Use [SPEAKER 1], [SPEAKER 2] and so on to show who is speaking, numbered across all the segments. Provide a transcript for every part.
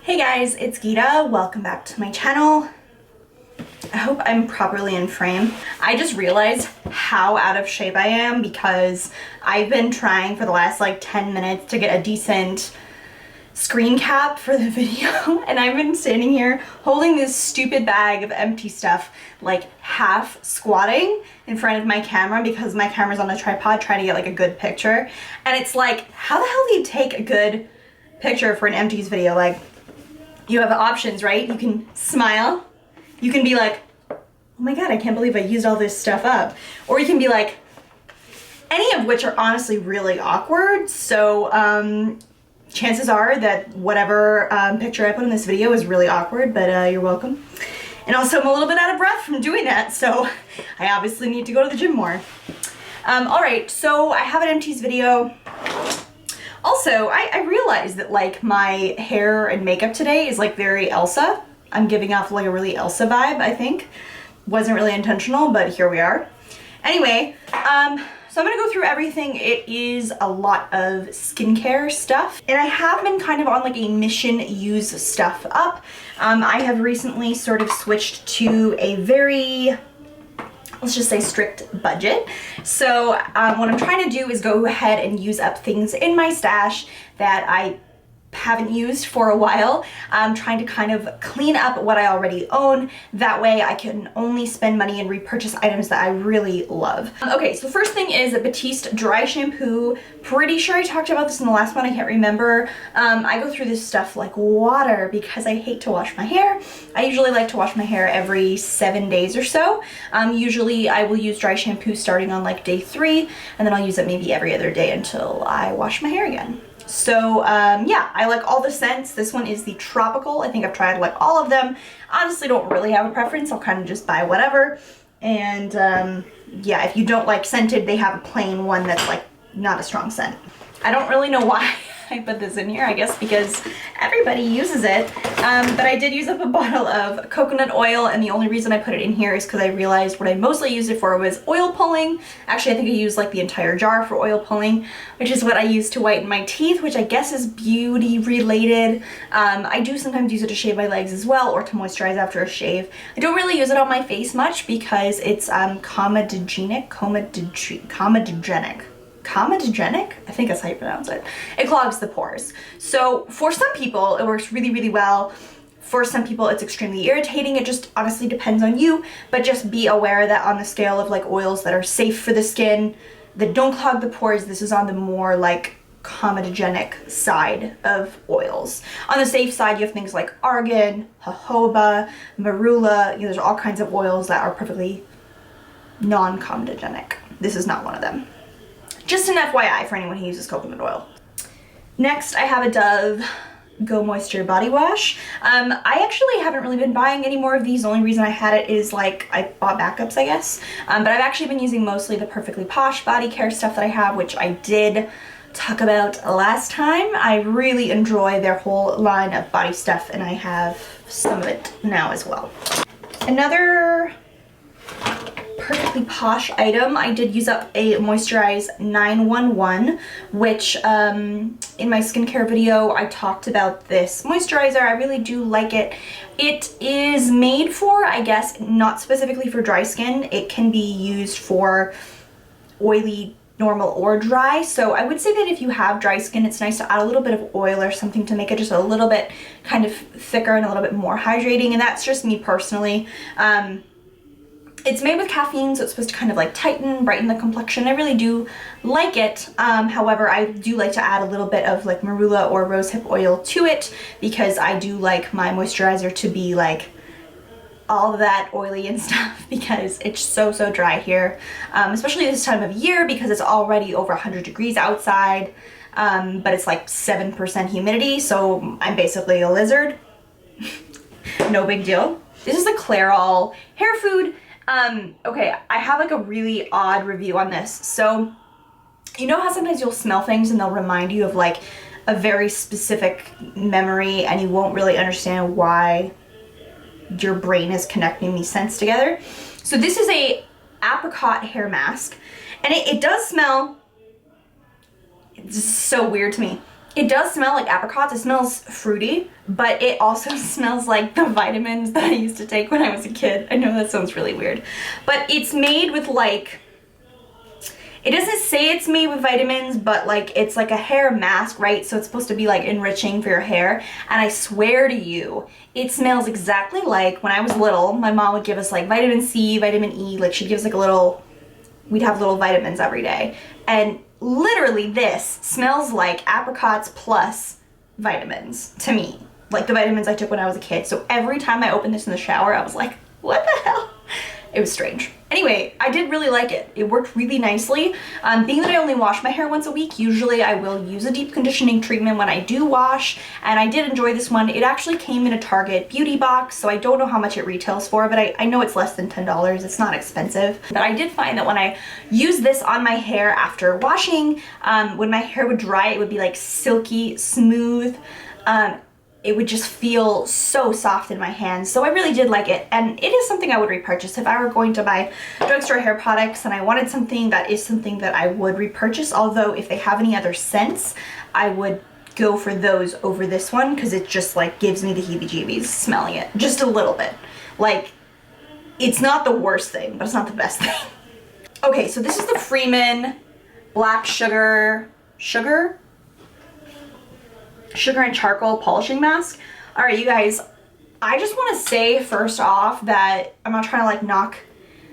[SPEAKER 1] Hey guys, it's Gita. Welcome back to my channel. I hope I'm properly in frame. I just realized how out of shape I am because I've been trying for the last like 10 minutes to get a decent screen cap for the video and I've been standing here holding this stupid bag of empty stuff, like half squatting in front of my camera because my camera's on a tripod trying to get like a good picture. And it's like, how the hell do you take a good picture for an Empties video? Like, you have options, right? You can smile, you can be like, oh my god, I can't believe I used all this stuff up. Or you can be like, any of which are honestly really awkward. So chances are that whatever picture I put in this video is really awkward, but you're welcome. And also I'm a little bit out of breath from doing that, so I obviously need to go to the gym more. Alright, so I have an Empties video. Also, I realized that like my hair and makeup today is like very Elsa. I'm giving off like a really Elsa vibe, I think. Wasn't really intentional, but here we are. Anyway, so I'm gonna go through everything. It is a lot of skincare stuff. And I have been kind of on like a mission use stuff up. I have recently sort of switched to a very, let's just say, strict budget. So what I'm trying to do is go ahead and use up things in my stash that I haven't used for a while. I'm trying to kind of clean up what I already own. That way I can only spend money and repurchase items that I really love. Okay, so the first thing is a Batiste dry shampoo. Pretty sure I talked about this in the last one, I can't remember. I go through this stuff like water because I hate to wash my hair. I usually like to wash my hair every 7 days or so. Usually I will use dry shampoo starting on like day 3, and then I'll use it maybe every other day until I wash my hair again. So yeah, I like all the scents. This one is the tropical. I think I've tried like all of them. Honestly, don't really have a preference. I'll kind of just buy whatever. And yeah, if you don't like scented, they have a plain one that's like not a strong scent. I don't really know why I put this in here, I guess because everybody uses it. But I did use up a bottle of coconut oil, and the only reason I put it in here is because I realized what I mostly used it for was oil pulling. Actually, I think I used like the entire jar for oil pulling, which is what I use to whiten my teeth, which I guess is beauty related. I do sometimes use it to shave my legs as well, or to moisturize after a shave. I don't really use it on my face much because it's comedogenic. Comedogenic? I think that's how you pronounce it. It clogs the pores. So for some people, it works really, really well. For some people, it's extremely irritating. It just honestly depends on you, but just be aware that on the scale of like oils that are safe for the skin, that don't clog the pores, this is on the more like comedogenic side of oils. On the safe side, you have things like argan, jojoba, marula. You know, there's all kinds of oils that are perfectly non-comedogenic. This is not one of them. Just an FYI for anyone who uses coconut oil. Next, I have a Dove Go Moisture Body Wash. I actually haven't really been buying any more of these. The only reason I had it is like I bought backups, I guess. But I've actually been using mostly the Perfectly Posh body care stuff that I have, which I did talk about last time. I really enjoy their whole line of body stuff, and I have some of it now as well. Another Perfectly Posh item, I did use up a Moisturize 911, which in my skincare video I talked about this moisturizer. I really do like it. It is made for, I guess, not specifically for dry skin. It can be used for oily, normal, or dry. So I would say that if you have dry skin, it's nice to add a little bit of oil or something to make it just a little bit kind of thicker and a little bit more hydrating, and that's just me personally. It's made with caffeine, so it's supposed to kind of like tighten, brighten the complexion. I really do like it. However, I do like to add a little bit of like marula or rosehip oil to it because I do like my moisturizer to be like all of that oily and stuff because it's so dry here, especially this time of year because it's already over 100 degrees outside, but it's like 7% humidity, so I'm basically a lizard. No big deal. This is the Clairol hair food. Okay, I have like a really odd review on this. So, you know how sometimes you'll smell things and they'll remind you of like a very specific memory and you won't really understand why your brain is connecting these scents together? So this is a apricot hair mask, and it does smell, it's so weird to me. It does smell like apricots. It smells fruity, but it also smells like the vitamins that I used to take when I was a kid. I know that sounds really weird, but it's made with like, it doesn't say it's made with vitamins, but like it's like a hair mask, right? So it's supposed to be like enriching for your hair. And I swear to you, it smells exactly like when I was little, my mom would give us like vitamin C, vitamin E, like she'd give us like a little, we'd have little vitamins every day. And literally this smells like apricots plus vitamins to me. Like the vitamins I took when I was a kid. So every time I opened this in the shower, I was like, what the hell? It was strange. Anyway, I did really like it. It worked really nicely. Being that I only wash my hair once a week, usually I will use a deep conditioning treatment when I do wash, and I did enjoy this one. It actually came in a Target beauty box, so I don't know how much it retails for, but I know it's less than $10. It's not expensive. But I did find that when I used this on my hair after washing, when my hair would dry, it would be like silky, smooth. It would just feel so soft in my hands. So I really did like it, and it is something I would repurchase. If I were going to buy drugstore hair products and I wanted something, that is something that I would repurchase. Although if they have any other scents, I would go for those over this one, because it just like gives me the heebie-jeebies smelling it just a little bit. Like, it's not the worst thing, but it's not the best thing. Okay, so this is the Freeman Black Sugar and Charcoal Polishing Mask. All right, you guys, I just want to say first off that I'm not trying to like knock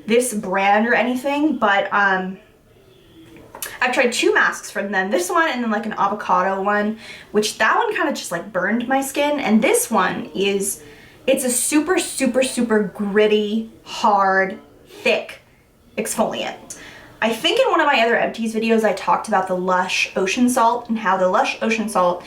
[SPEAKER 1] this brand or anything, but I've tried two masks from them. This one and then like an avocado one, which that one kind of just like burned my skin. And this one is, it's a super, super, super gritty, hard, thick exfoliant. I think in one of my other Empties videos, I talked about the Lush Ocean Salt and how the Lush Ocean Salt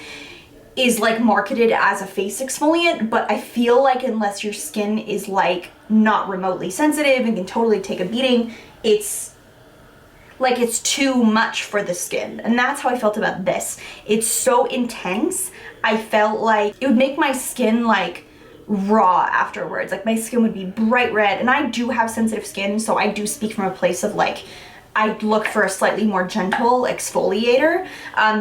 [SPEAKER 1] is like marketed as a face exfoliant, but I feel like unless your skin is like not remotely sensitive and can totally take a beating, it's like it's too much for the skin. And that's how I felt about this. It's so intense. I felt like it would make my skin like raw afterwards. Like my skin would be bright red, and I do have sensitive skin, so I do speak from a place of like, I look for a slightly more gentle exfoliator.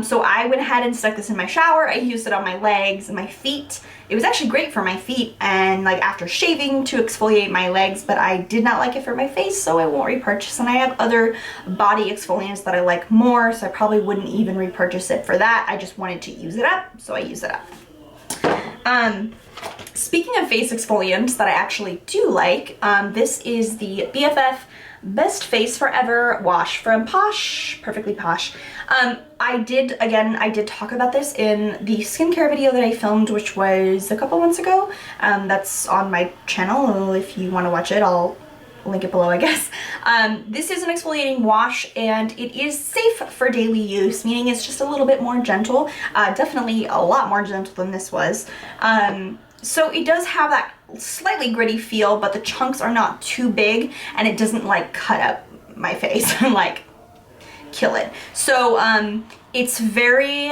[SPEAKER 1] So I went ahead and stuck this in my shower. I used it on my legs and my feet. It was actually great for my feet and like after shaving to exfoliate my legs, but I did not like it for my face, so I won't repurchase. And I have other body exfoliants that I like more, so I probably wouldn't even repurchase it for that. I just wanted to use it up, so I use it up. Speaking of face exfoliants that I actually do like, this is the BFF Best Face Forever wash from Posh, Perfectly Posh. I did talk about this in the skincare video that I filmed, which was a couple months ago. That's on my channel. If you want to watch it, I'll link it below, I guess. This is an exfoliating wash, and it is safe for daily use, meaning it's just a little bit more gentle. Definitely a lot more gentle than this was. So it does have that slightly gritty feel, but the chunks are not too big, and it doesn't like cut up my face and like kill it. So it's very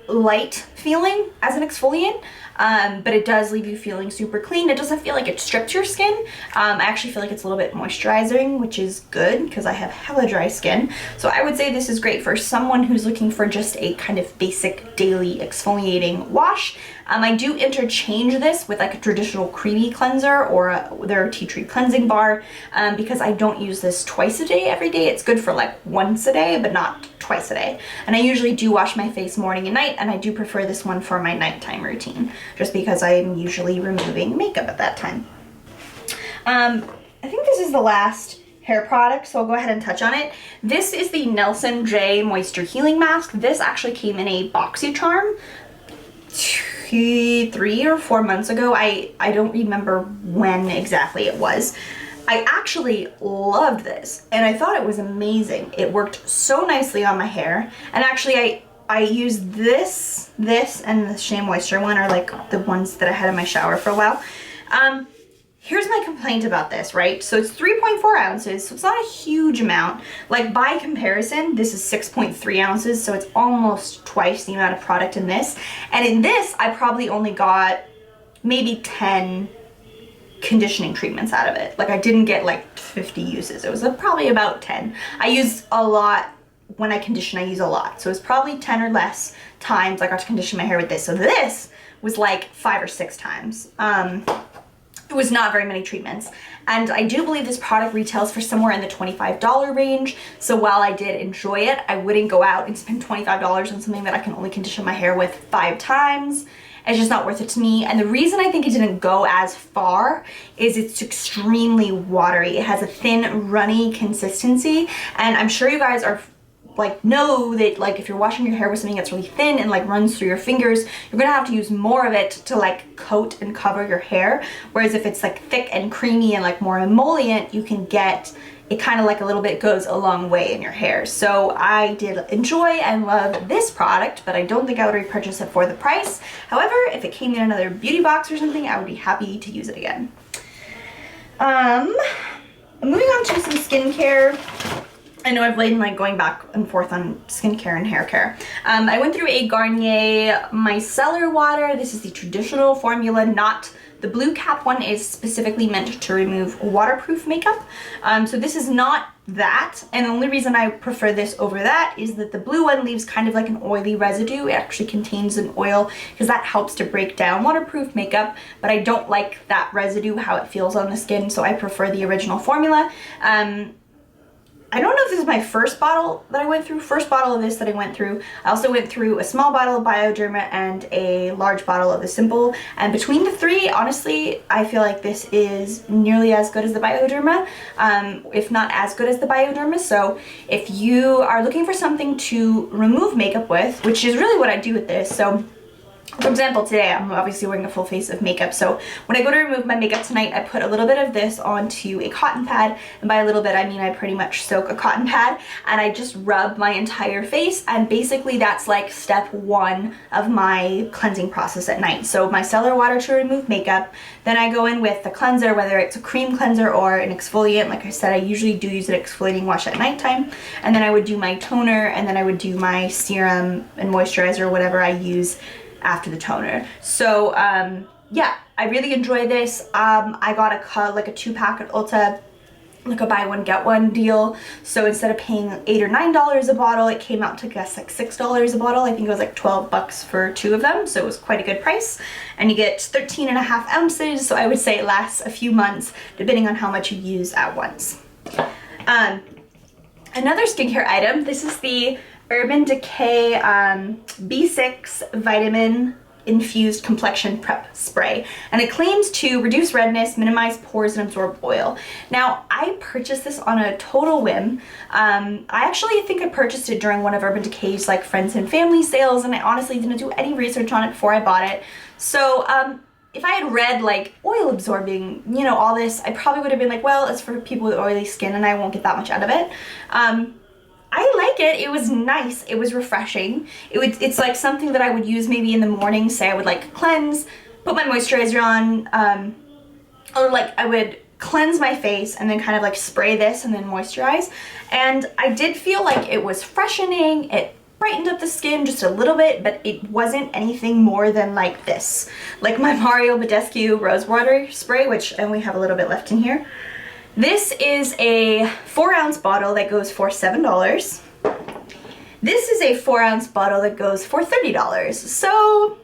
[SPEAKER 1] light feeling as an exfoliant, but it does leave you feeling super clean. It doesn't feel like it strips your skin. I actually feel like it's a little bit moisturizing, which is good because I have hella dry skin. So I would say this is great for someone who's looking for just a kind of basic daily exfoliating wash. I do interchange this with like a traditional creamy cleanser or their tea tree cleansing bar, because I don't use this twice a day every day. It's good for like once a day, but not twice a day. And I usually do wash my face morning and night, and I do prefer this one for my nighttime routine, just because I'm usually removing makeup at that time. I think this is the last hair product, so I'll go ahead and touch on it. This is the Nelson J Moisture Healing Mask. This actually came in a BoxyCharm 3 or 4 months ago. I don't remember when exactly it was. I actually loved this, and I thought it was amazing. It worked so nicely on my hair, and actually I used this and the Shea Moisture one are like the ones that I had in my shower for a while. Here's my complaint about this, right? So it's 3.4 ounces, so it's not a huge amount. Like by comparison, this is 6.3 ounces, so it's almost twice the amount of product in this. And in this, I probably only got maybe 10 conditioning treatments out of it. Like I didn't get like 50 uses. It was probably about 10. I used a lot when I condition, I use a lot. So it's probably 10 or less times I got to condition my hair with this. So this was like 5 or 6 times. It was not very many treatments. And I do believe this product retails for somewhere in the $25 range. So while I did enjoy it, I wouldn't go out and spend $25 on something that I can only condition my hair with 5 times. It's just not worth it to me. And the reason I think it didn't go as far is it's extremely watery. It has a thin, runny consistency. And I'm sure you guys are like know that like if you're washing your hair with something that's really thin and like runs through your fingers, you're gonna have to use more of it to like coat and cover your hair. Whereas if it's like thick and creamy and like more emollient, you can get it kind of like a little bit goes a long way in your hair. So I did enjoy and love this product, but I don't think I would repurchase it for the price. However, if it came in another beauty box or something, I would be happy to use it again. Moving on to some skincare. I know I've been like going back and forth on skincare and hair care. I went through a Garnier Micellar water. This is the traditional formula, not the blue cap one is specifically meant to remove waterproof makeup. So this is not that. And the only reason I prefer this over that is that the blue one leaves kind of like an oily residue. It actually contains an oil because that helps to break down waterproof makeup, but I don't like that residue, how it feels on the skin. So I prefer the original formula. I don't know if this is my first bottle that I went through, of this that I went through. I also went through a small bottle of Bioderma and a large bottle of the Simple. And between the three, honestly, I feel like this is nearly as good as the Bioderma, if not as good as the Bioderma. So if you are looking for something to remove makeup with, which is really what I do with this, so for example, today I'm obviously wearing a full face of makeup, so when I go to remove my makeup tonight, I put a little bit of this onto a cotton pad, and by a little bit I mean I pretty much soak a cotton pad, and I just rub my entire face, and basically that's like step 1 of my cleansing process at night. So micellar water to remove makeup, then I go in with the cleanser, whether it's a cream cleanser or an exfoliant. Like I said, I usually do use an exfoliating wash at nighttime, and then I would do my toner, and then I would do my serum and moisturizer, whatever I use after the toner. So yeah, I really enjoy this. I got like a 2-pack at Ulta, like a buy one get one deal. So instead of paying $8 or $9 a bottle, it came out to, I guess, like $6 a bottle. I think it was like 12 bucks for 2 of them, so it was quite a good price. And you get 13.5 ounces, so I would say it lasts a few months depending on how much you use at once. Another skincare item, this is the Urban Decay B6 Vitamin Infused Complexion Prep Spray, and it claims to reduce redness, minimize pores, and absorb oil. Now, I purchased this on a total whim. I actually think I purchased it during one of Urban Decay's like friends and family sales, and I honestly didn't do any research on it before I bought it. So if I had read like oil absorbing, you know, all this, I probably would have been like, well, it's for people with oily skin and I won't get that much out of it. I like it. It was nice. It was refreshing. It's like something that I would use maybe in the morning. Say I would like cleanse, put my moisturizer on, or like I would cleanse my face and then kind of like spray this and then moisturize. And I did feel like it was freshening. It brightened up the skin just a little bit, but it wasn't anything more than like this. Like my Mario Badescu Rose Water Spray, which I only have a little bit left in here. This is a 4-ounce bottle that goes for $7. This is a 4-ounce bottle that goes for $30. So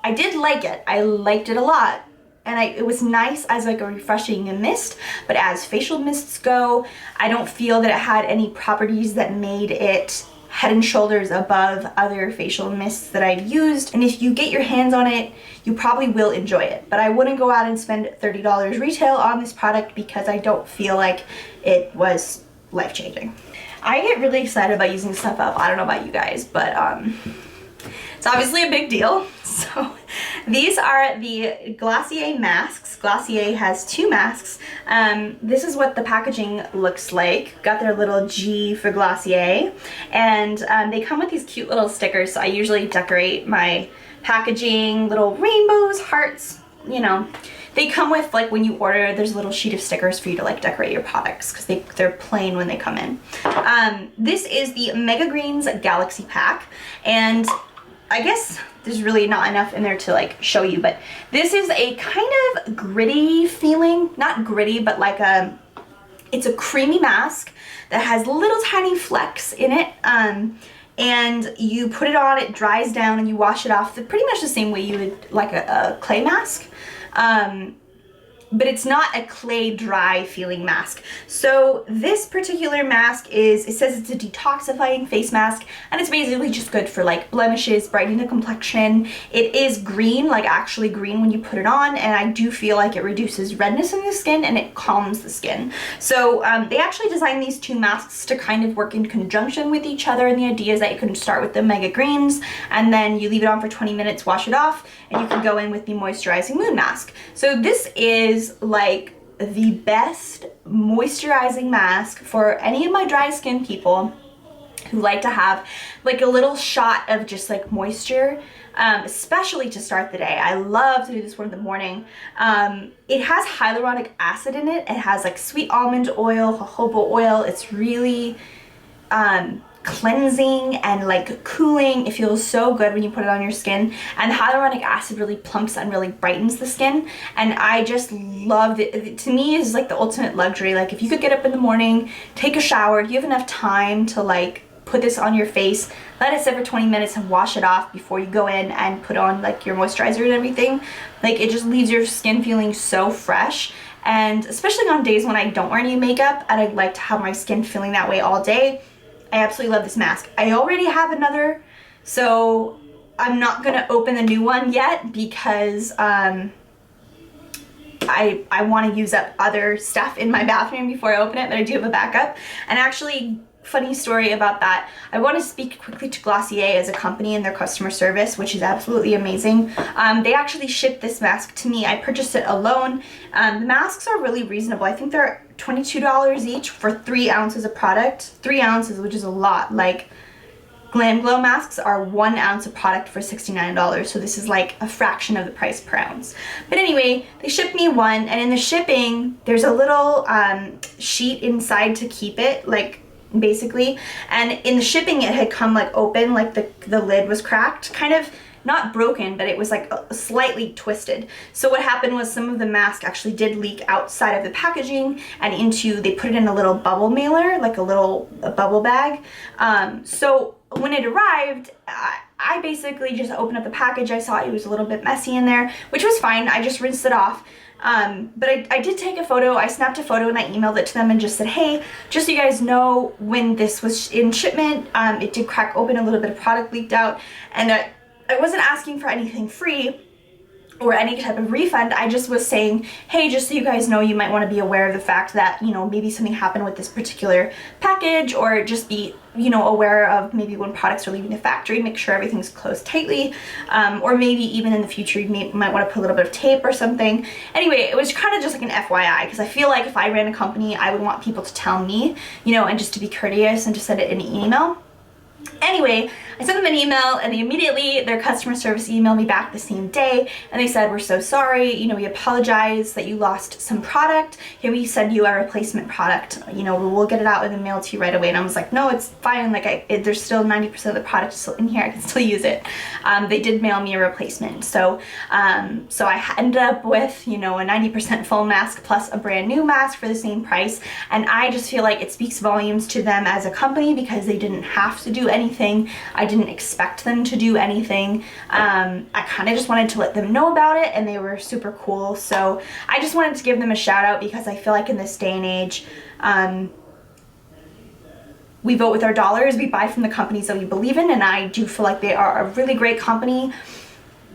[SPEAKER 1] I did like it. I liked it a lot. And it was nice as like a refreshing mist, but as facial mists go, I don't feel that it had any properties that made it head and shoulders above other facial mists that I've used. And if you get your hands on it, you probably will enjoy it. But I wouldn't go out and spend $30 retail on this product because I don't feel like it was life-changing. I get really excited about using stuff up. I don't know about you guys, but it's obviously a big deal. So these are the Glossier masks. Glossier has 2 masks. This is what the packaging looks like. Got their little G for Glossier. And they come with these cute little stickers. So I usually decorate my packaging, little rainbows, hearts, you know. They come with, like, when you order, there's a little sheet of stickers for you to like decorate your products because they're plain when they come in. This is the Mega Greens Galaxy Pack, and I guess there's really not enough in there to like show you, but this is a kind of gritty feeling, not gritty, but like a It's a creamy mask that has little tiny flecks in it. And you put it on, it dries down, and you wash it off pretty much the same way you would like a clay mask. But it's not a clay dry feeling mask. So this particular mask it says it's a detoxifying face mask, and it's basically just good for like blemishes, brightening the complexion. It is green, like actually green when you put it on, and I do feel like it reduces redness in the skin and it calms the skin. So they actually designed these two masks to kind of work in conjunction with each other, and the idea is that you can start with the Mega Greens, and then you leave it on for 20 minutes, wash it off, and you can go in with the Moisturizing Moon Mask. So this is like the best moisturizing mask for any of my dry skin people who like to have like a little shot of just like moisture, especially to start the day. I love to do this one in the morning. It has hyaluronic acid in it. It has like sweet almond oil, jojoba oil. It's really cleansing and like cooling. It feels so good when you put it on your skin, and the hyaluronic acid really plumps and really brightens the skin, and I just love it. To me, it's like the ultimate luxury. Like if you could get up in the morning, take a shower, you have enough time to like put this on your face, let it sit for 20 minutes and wash it off before you go in and put on like your moisturizer and everything. Like it just leaves your skin feeling so fresh. And especially on days when I don't wear any makeup and I like to have my skin feeling that way all day, I absolutely love this mask. I already have another, so I'm not gonna open the new one yet because I want to use up other stuff in my bathroom before I open it, but I do have a backup. And actually, funny story about that, I want to speak quickly to Glossier as a company and their customer service, which is absolutely amazing. They actually shipped this mask to me. I purchased it alone. The masks are really reasonable. I think they're $22 each for 3 ounces of product. 3 ounces, which is a lot. Like Glam Glow masks are 1 ounce of product for $69, so this is like a fraction of the price per ounce. But anyway, they shipped me one, and in the shipping, there's a little sheet inside to keep it, like basically, and in the shipping it had come like open, like the lid was cracked, kind of not broken, but it was like slightly twisted. So what happened was some of the mask actually did leak outside of the packaging and into, they put it in a little bubble mailer, like a bubble bag. So when it arrived, I basically just opened up the package. I saw it was a little bit messy in there, which was fine. I just rinsed it off. But I did take a photo. I snapped a photo and I emailed it to them and just said, hey, just so you guys know, when this was in shipment, it did crack open, a little bit of product leaked out, and I wasn't asking for anything free or any type of refund. I just was saying, hey, just so you guys know, you might want to be aware of the fact that, you know, maybe something happened with this particular package, or just be, you know, aware of maybe when products are leaving the factory, make sure everything's closed tightly, or maybe even in the future you might want to put a little bit of tape or something. Anyway, it was kind of just like an FYI, because I feel like if I ran a company, I would want people to tell me, you know, and just to be courteous and just send it in an email. Anyway, I sent them an email, and immediately their customer service emailed me back the same day, and they said, we're so sorry, you know, we apologize that you lost some product. Here, we send you a replacement product. You know, we'll get it out in the mail to you right away. And I was like, no, it's fine. Like, there's still 90% of the product still in here. I can still use it. They did mail me a replacement. So I ended up with, you know, a 90% full mask plus a brand new mask for the same price. And I just feel like it speaks volumes to them as a company, because they didn't have to do anything. I didn't expect them to do anything. I kind of just wanted to let them know about it, and they were super cool. So I just wanted to give them a shout out, because I feel like in this day and age, we vote with our dollars. We buy from the companies that we believe in, and I do feel like they are a really great company,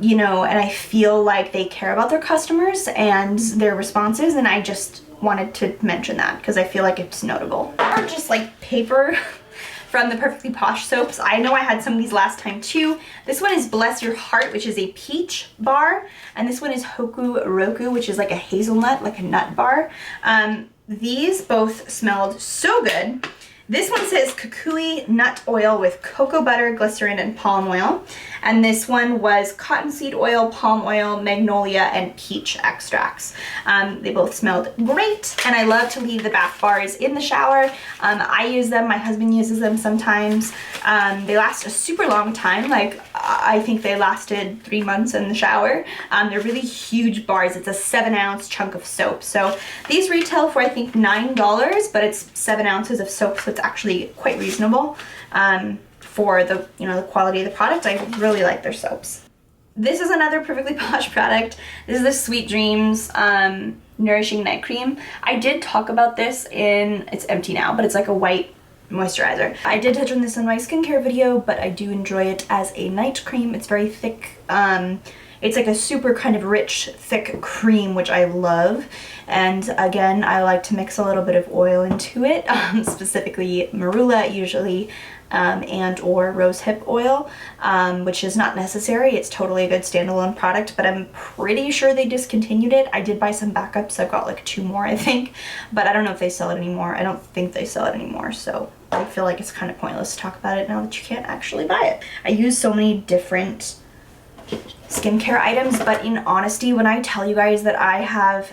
[SPEAKER 1] you know, and I feel like they care about their customers and their responses, and I just wanted to mention that because I feel like it's notable. Or just like paper from the Perfectly Posh soaps. I know I had some of these last time too. This one is Bless Your Heart, which is a peach bar, and this one is Hoku Roku, which is like a hazelnut, like a nut bar. These both smelled so good. This one says Kukui Nut Oil with cocoa butter, glycerin, and palm oil. and this one was cottonseed oil, palm oil, magnolia, and peach extracts. They both smelled great, and I love to leave the bath bars in the shower. I use them, my husband uses them sometimes. They last a super long time, like I think they lasted 3 months in the shower. They're really huge bars. It's a 7-ounce chunk of soap. So these retail for I think $9, but it's 7 ounces of soap, so it's actually quite reasonable for the, you know, the quality of the product. I really like their soaps. This is another Perfectly Posh product. This is the Sweet Dreams Nourishing Night Cream. I did talk about this in, it's empty now, but it's like a white moisturizer. I did touch on this in my skincare video, but I do enjoy it as a night cream. It's very thick. It's like a super kind of rich, thick cream, which I love. And again, I like to mix a little bit of oil into it, specifically marula usually, and or rosehip oil, which is not necessary. It's totally a good standalone product, but I'm pretty sure they discontinued it. I did buy some backups. I've got like 2 more, I think, but I don't know if they sell it anymore. I don't think they sell it anymore, so I feel like it's kind of pointless to talk about it now that you can't actually buy it. I use so many different skincare items, but in honesty, when I tell you guys that I have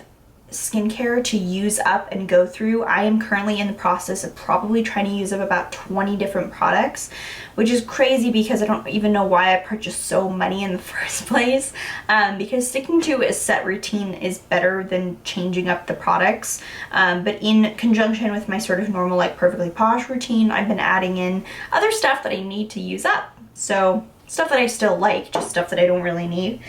[SPEAKER 1] skincare to use up and go through, I am currently in the process of probably trying to use up about 20 different products, which is crazy because I don't even know why I purchased so many in the first place, because sticking to a set routine is better than changing up the products, but in conjunction with my sort of normal like Perfectly Posh routine, I've been adding in other stuff that I need to use up. So stuff that I still like, just stuff that I don't really need.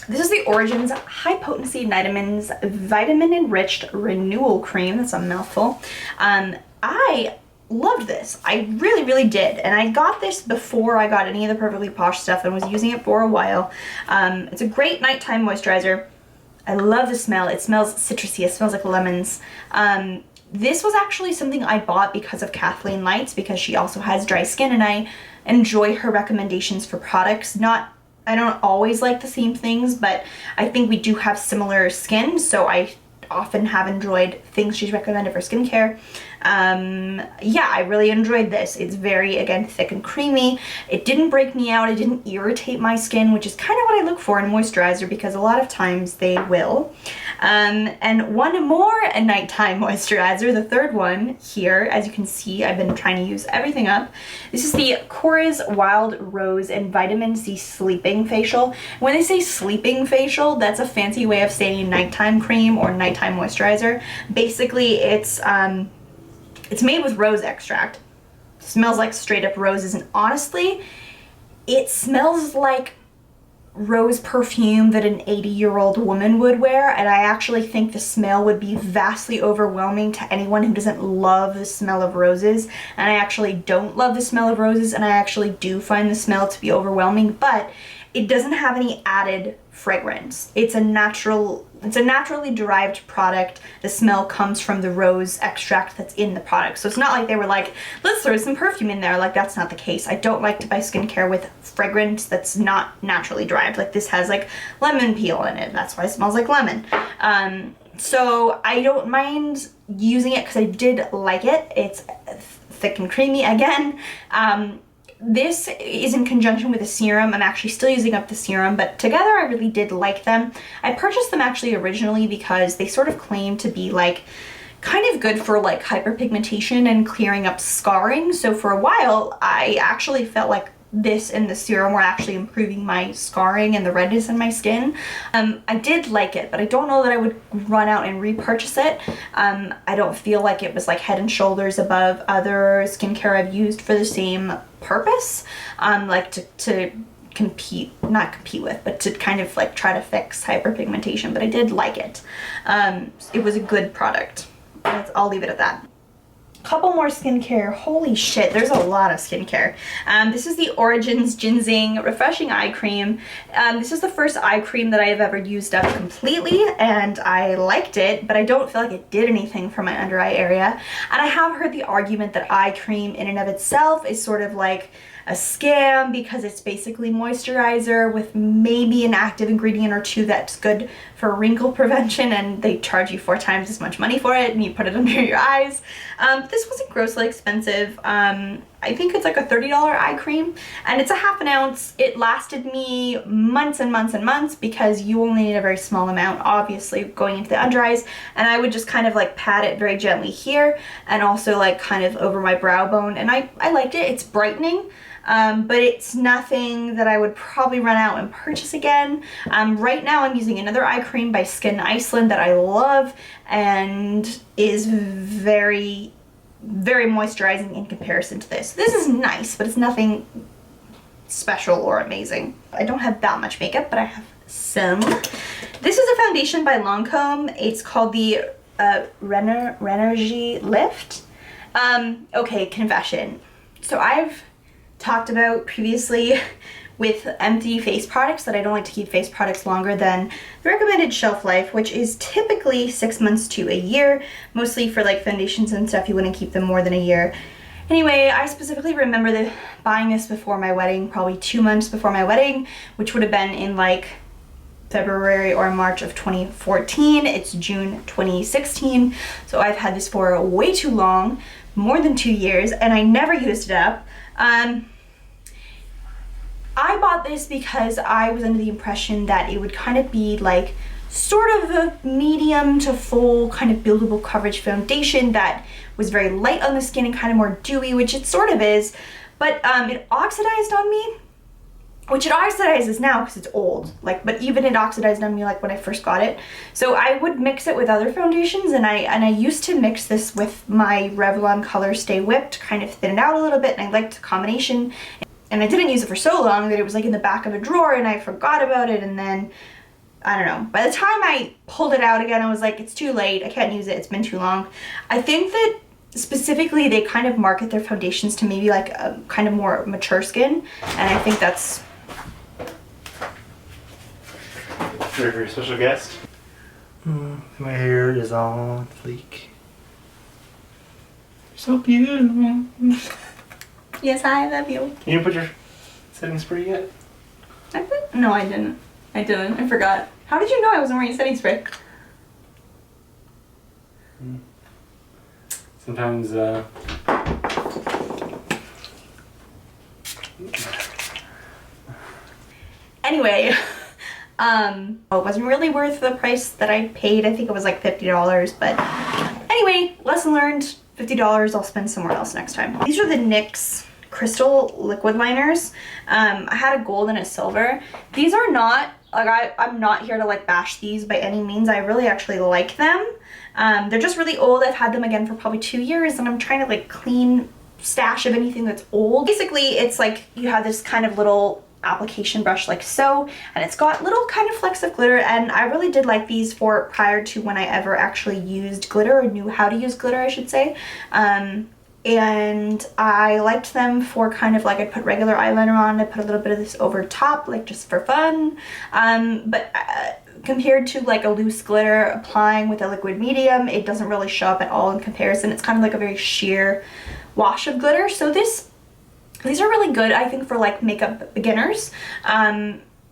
[SPEAKER 1] This is the Origins High Potency Vitamin Enriched Renewal Cream. That's a mouthful. I loved this. I really, really did. And I got this before I got any of the Perfectly Posh stuff and was using it for a while. It's a great nighttime moisturizer. I love the smell. It smells citrusy. It smells like lemons. This was actually something I bought because of Kathleen Lights, because she also has dry skin and I enjoy her recommendations for products. I don't always like the same things, but I think we do have similar skin, so I often have enjoyed things she's recommended for skincare. Yeah, I really enjoyed this. It's very, again, thick and creamy. It didn't break me out. It didn't irritate my skin, which is kind of what I look for in moisturizer, because a lot of times they will. And one more nighttime moisturizer, the third one here. As you can see, I've been trying to use everything up. This is the Korres Wild Rose and Vitamin C Sleeping Facial. When they say sleeping facial, that's a fancy way of saying nighttime cream or nighttime moisturizer. Basically, it's made with rose extract. It smells like straight up roses, and honestly, it smells like rose perfume that an 80-year-old woman would wear, and I actually think the smell would be vastly overwhelming to anyone who doesn't love the smell of roses. And I actually don't love the smell of roses, and I actually do find the smell to be overwhelming, but it doesn't have any added fragrance. It's a naturally derived product. The smell comes from the rose extract that's in the product. So it's not like they were like, let's throw some perfume in there. Like, that's not the case. I don't like to buy skincare with fragrance that's not naturally derived. Like, this has like lemon peel in it. That's why it smells like lemon. So I don't mind using it because I did like it. It's thick and creamy again. This is in conjunction with a serum. I'm actually still using up the serum, but together I really did like them. I purchased them actually originally because they sort of claim to be like kind of good for like hyperpigmentation and clearing up scarring. So for a while I actually felt like this and the serum were actually improving my scarring and the redness in my skin. I did like it, but I don't know that I would run out and repurchase it. I don't feel like it was like head and shoulders above other skincare I've used for the same purpose, like to not compete with, but to kind of like try to fix hyperpigmentation. But I did like it. It was a good product. I'll leave it at that. Couple more skincare. Holy shit, there's a lot of skincare. This is the Origins Gin-Zing Refreshing Eye Cream. This is the first eye cream that I have ever used up completely, and I liked it, but I don't feel like it did anything for my under eye area. And I have heard the argument that eye cream in and of itself is sort of like a scam because it's basically moisturizer with maybe an active ingredient or two that's good for wrinkle prevention, and they charge you 4 times as much money for it and you put it under your eyes. This wasn't grossly expensive. I I think it's like a $30 eye cream, and it's a half an ounce. It lasted me months and months and months because you only need a very small amount, obviously, going into the under eyes, and I would just kind of like pat it very gently here and also like kind of over my brow bone, and I liked it. It's brightening. But it's nothing that I would probably run out and purchase again. Right now I'm using another eye cream by Skin Iceland that I love and is very, very moisturizing in comparison to this. This is nice, but it's nothing special or amazing. I don't have that much makeup, but I have some. This is a foundation by Lancome. It's called the Renergie Lift. Okay, confession. So I've talked about previously with empty face products that I don't like to keep face products longer than the recommended shelf life, which is typically 6 months to a year. Mostly for like foundations and stuff, you wouldn't keep them more than a year. Anyway, I specifically remember buying this before my wedding, probably 2 months before my wedding, which would have been in like February or March of 2014. It's June 2016, so I've had this for way too long, more than 2 years, and I never used it up. I bought this because I was under the impression that it would kind of be like sort of a medium to full kind of buildable coverage foundation that was very light on the skin and kind of more dewy, which it sort of is, but it oxidized on me, which it oxidizes now because it's old, like, but even it oxidized on me like when I first got it. So I would mix it with other foundations, and I used to mix this with my Revlon Color Stay Whipped, kind of thin it out a little bit, and I liked the combination. And I didn't use it for so long that it was like in the back of a drawer and I forgot about it, and then, I don't know. By the time I pulled it out again, I was like, it's too late, I can't use it, it's been too long. I think that specifically they kind of market their foundations to maybe like a kind of more mature skin, and I think that's...
[SPEAKER 2] Ready for your special guest? My hair is on fleek. You're so beautiful.
[SPEAKER 1] Yes, I love you.
[SPEAKER 2] You didn't put your setting spray yet?
[SPEAKER 1] No, I didn't. I forgot. How did you know I wasn't wearing setting spray?
[SPEAKER 2] Sometimes,
[SPEAKER 1] Anyway, it wasn't really worth the price that I paid. I think it was like $50, but anyway, lesson learned. $50 I'll spend somewhere else next time. These are the NYX crystal liquid liners. I had a gold and a silver. These are not, like, I'm not here to like bash these by any means. I really actually like them. They're just really old. I've had them again for probably 2 years, and I'm trying to like clean stash of anything that's old. Basically, it's like you have this kind of little application brush like so, and it's got little kind of flecks of glitter, and I really did like these for prior to when I ever actually used glitter, or knew how to use glitter, I should say. And I liked them for kind of like, I'd put regular eyeliner on, I'd put a little bit of this over top, like just for fun. But compared to like a loose glitter applying with a liquid medium, it doesn't really show up at all in comparison. It's kind of like a very sheer wash of glitter. So these are really good, I think, for like makeup beginners.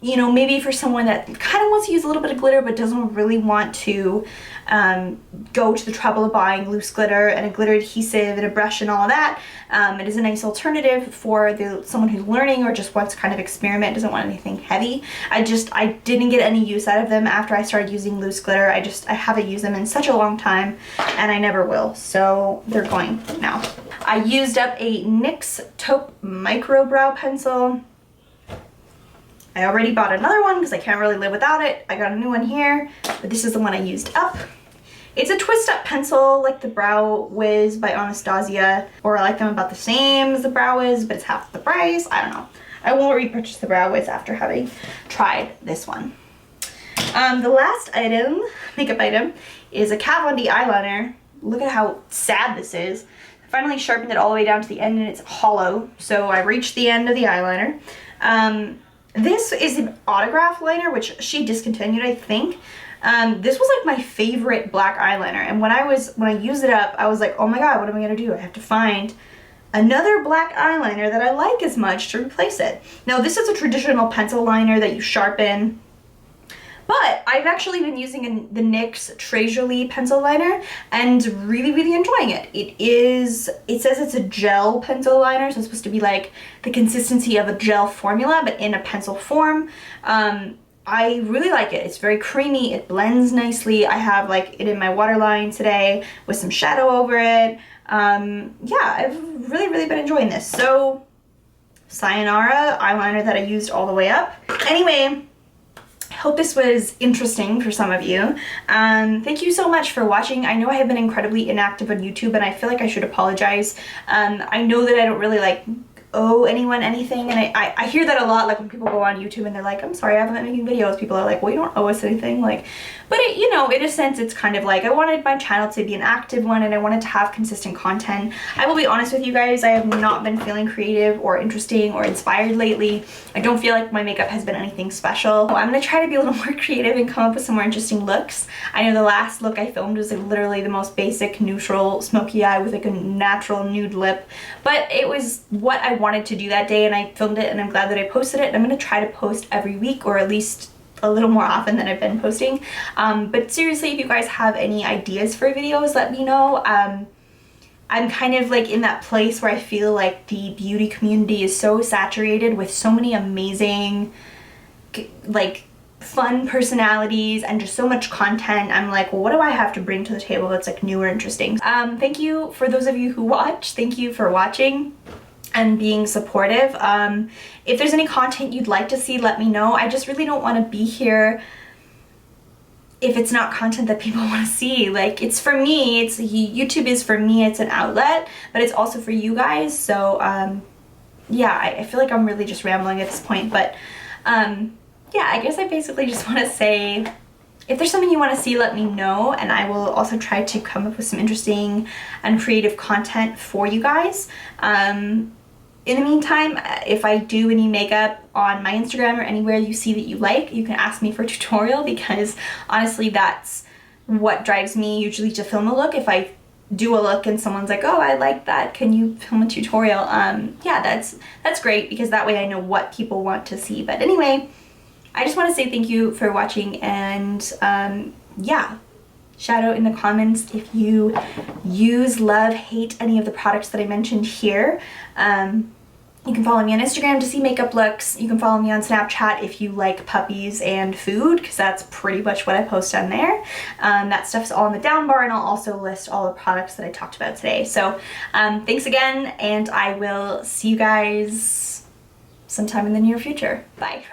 [SPEAKER 1] You know, maybe for someone that kind of wants to use a little bit of glitter but doesn't really want to go to the trouble of buying loose glitter and a glitter adhesive and a brush and all of that. It is a nice alternative for someone who's learning or just wants to kind of experiment, doesn't want anything heavy. I didn't get any use out of them after I started using loose glitter. I haven't used them in such a long time, and I never will, so they're going now. I used up a NYX Taupe Micro Brow Pencil. I already bought another one because I can't really live without it. I got a new one here, but this is the one I used up. It's a twist up pencil like the Brow Wiz by Anastasia, or I like them about the same as the Brow Wiz, but it's half the price. I don't know. I won't repurchase the Brow Wiz after having tried this one. The last item, makeup item, is a Kat Von D eyeliner. Look at how sad this is. I finally sharpened it all the way down to the end, and it's hollow, so I reached the end of the eyeliner. This is an autograph liner, which she discontinued, I think. This was like my favorite black eyeliner, and when I used it up, I was like, oh my god, what am I gonna do? I have to find another black eyeliner that I like as much to replace it. Now, this is a traditional pencil liner that you sharpen, But I've actually been using the NYX Treasury pencil liner and really enjoying it. It says it's a gel pencil liner, so it's supposed to be like the consistency of a gel formula, but in a pencil form. I really like it. It's very creamy. It blends nicely. I have like it in my waterline today with some shadow over it. Yeah, I've really been enjoying this. So, Sayonara eyeliner that I used all the way up. Anyway, I hope this was interesting for some of you. Thank you so much for watching. I know I have been incredibly inactive on YouTube and I feel like I should apologize. I know that I don't really like owe anyone anything, and I hear that a lot, like when people go on YouTube and they're like, I'm sorry I haven't been making videos. People are like, well, you don't owe us anything, like, but it, you know, in a sense it's kind of like I wanted my channel to be an active one and I wanted to have consistent content. I will be honest with you guys, I have not been feeling creative or interesting or inspired lately. I don't feel like my makeup has been anything special. So I'm gonna try to be a little more creative and come up with some more interesting looks. I know the last look I filmed was like literally the most basic neutral smoky eye with like a natural nude lip, but it was what I wanted to do that day and I filmed it, and I'm glad that I posted it, and I'm gonna try to post every week, or at least a little more often than I've been posting. But seriously, if you guys have any ideas for videos, let me know. I'm kind of like in that place where I feel like the beauty community is so saturated with so many amazing, like, fun personalities and just so much content. I'm like, well, what do I have to bring to the table that's like new or interesting? Thank you for those of you who watch. Thank you for watching and being supportive. If there's any content you'd like to see, let me know. I just really don't want to be here if it's not content that people want to see. Like, it's for me, YouTube is for me, it's an outlet, but it's also for you guys. So yeah, I feel like I'm really just rambling at this point, but yeah, I guess I basically just want to say, if there's something you want to see, let me know, and I will also try to come up with some interesting and creative content for you guys. In the meantime, if I do any makeup on my Instagram or anywhere you see that you like, you can ask me for a tutorial, because honestly that's what drives me usually to film a look. If I do a look and someone's like, oh, I like that, can you film a tutorial? Yeah, that's great, because that way I know what people want to see. But anyway, I just want to say thank you for watching, and yeah, shout out in the comments if you use, love, hate any of the products that I mentioned here. You can follow me on Instagram to see makeup looks. You can follow me on Snapchat if you like puppies and food, because that's pretty much what I post on there. That stuff's all in the down bar, and I'll also list all the products that I talked about today. So thanks again, and I will see you guys sometime in the near future. Bye.